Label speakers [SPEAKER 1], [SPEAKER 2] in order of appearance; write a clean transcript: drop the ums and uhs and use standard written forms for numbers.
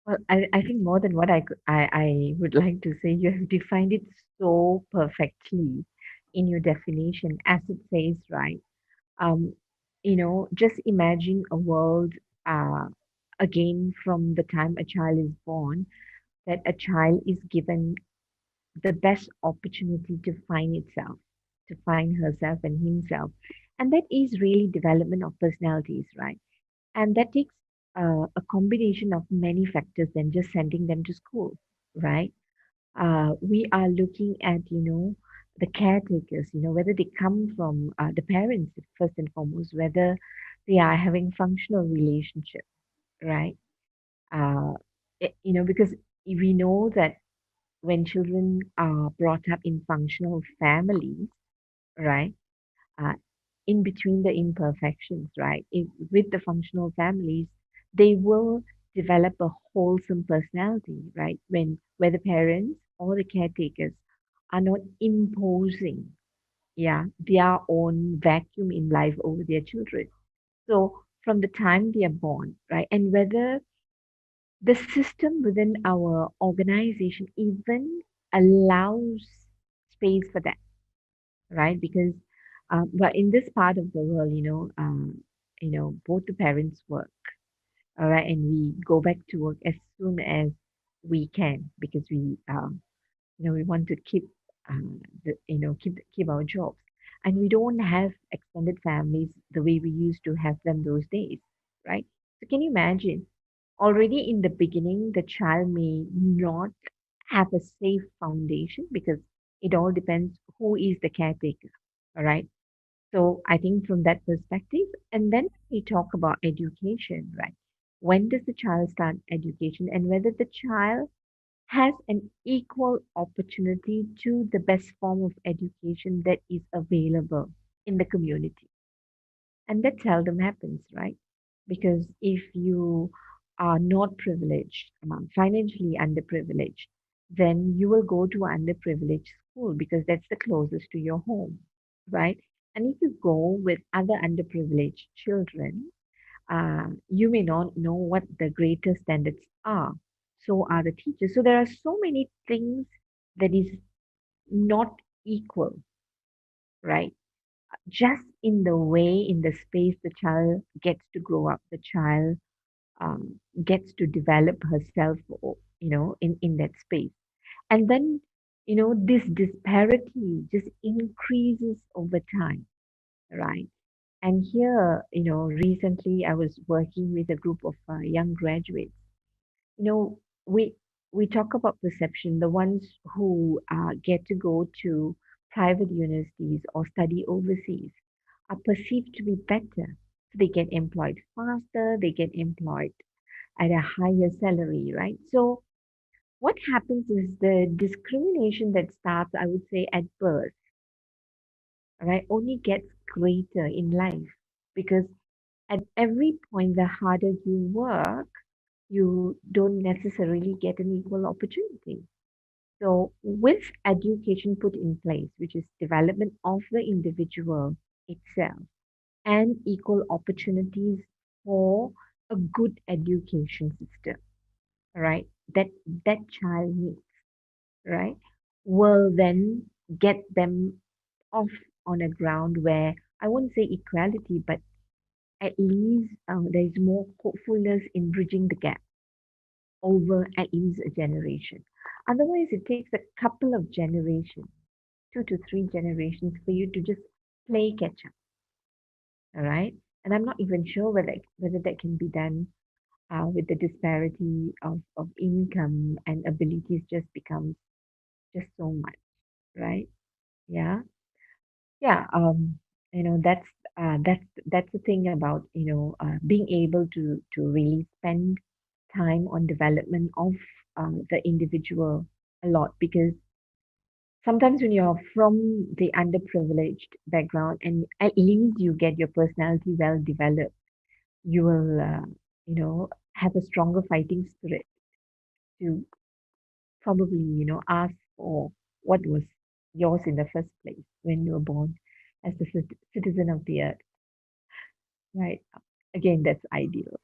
[SPEAKER 1] Well, I think more than what I would like to say, you have defined it so perfectly in your definition, as it says, right? Um, just imagine a world uh, again from the time a child is born, that a child is given the best opportunity to find itself, to find herself and himself. And that is really development of personalities, right? And that takes a combination of many factors than just sending them to school, right? We are looking at, the caretakers, whether they come from the parents, first and foremost, whether they are having functional relationship, right? Uh, because we know that when children are brought up in functional families, right? Uh, in between the imperfections, right? With the functional families, they will develop a wholesome personality, right? Where the parents or the caretakers are not imposing, yeah, their own vacuum in life over their children. So from the time they are born, right? And whether the system within our organization even allows space for that, right? Because but in this part of the world, both the parents work, all right, and we go back to work as soon as we can because we want to keep keep our jobs, and we don't have extended families the way we used to have them those days, right? So can you imagine? Already in the beginning, the child may not have a safe foundation because it all depends who is the caretaker, all right? So I think from that perspective, and then we talk about education, right? When does the child start education and whether the child has an equal opportunity to the best form of education that is available in the community. And that seldom happens, right? Because if you are not privileged, financially underprivileged, then you will go to underprivileged school because that's the closest to your home, right? And if you go with other underprivileged children, you may not know what the greater standards are. So are the teachers. So there are so many things that is not equal, right? Just in the way, in the space the child gets to grow up, the child gets to develop herself, in that space. And then, this disparity just increases over time, right? And here, recently I was working with a group of young graduates. You know, we we talk about perception. The ones who get to go to private universities or study overseas are perceived to be better. So they get employed faster, they get employed at a higher salary, right? So what happens is the discrimination that starts, I would say, at birth, right, only gets greater in life because at every point, the harder you work, you don't necessarily get an equal opportunity. So, with education put in place, which is development of the individual itself and equal opportunities for a good education system, right? That child needs, right? Will then get them off on a ground where I won't say equality, but at least there is more hopefulness in bridging the gap over at least a generation. Otherwise, it takes a couple of generations, 2 to 3 generations, for you to just play catch up. All right. And I'm not even sure whether that can be done with the disparity of income and abilities just becomes just so much, right? Yeah. Yeah. That's the thing about being able to really spend time on development of the individual a lot because sometimes when you're from the underprivileged background and at least you get your personality well developed, you will have a stronger fighting spirit to probably ask for what was yours in the first place when you were born as the citizen of the earth, right? Again, that's ideal.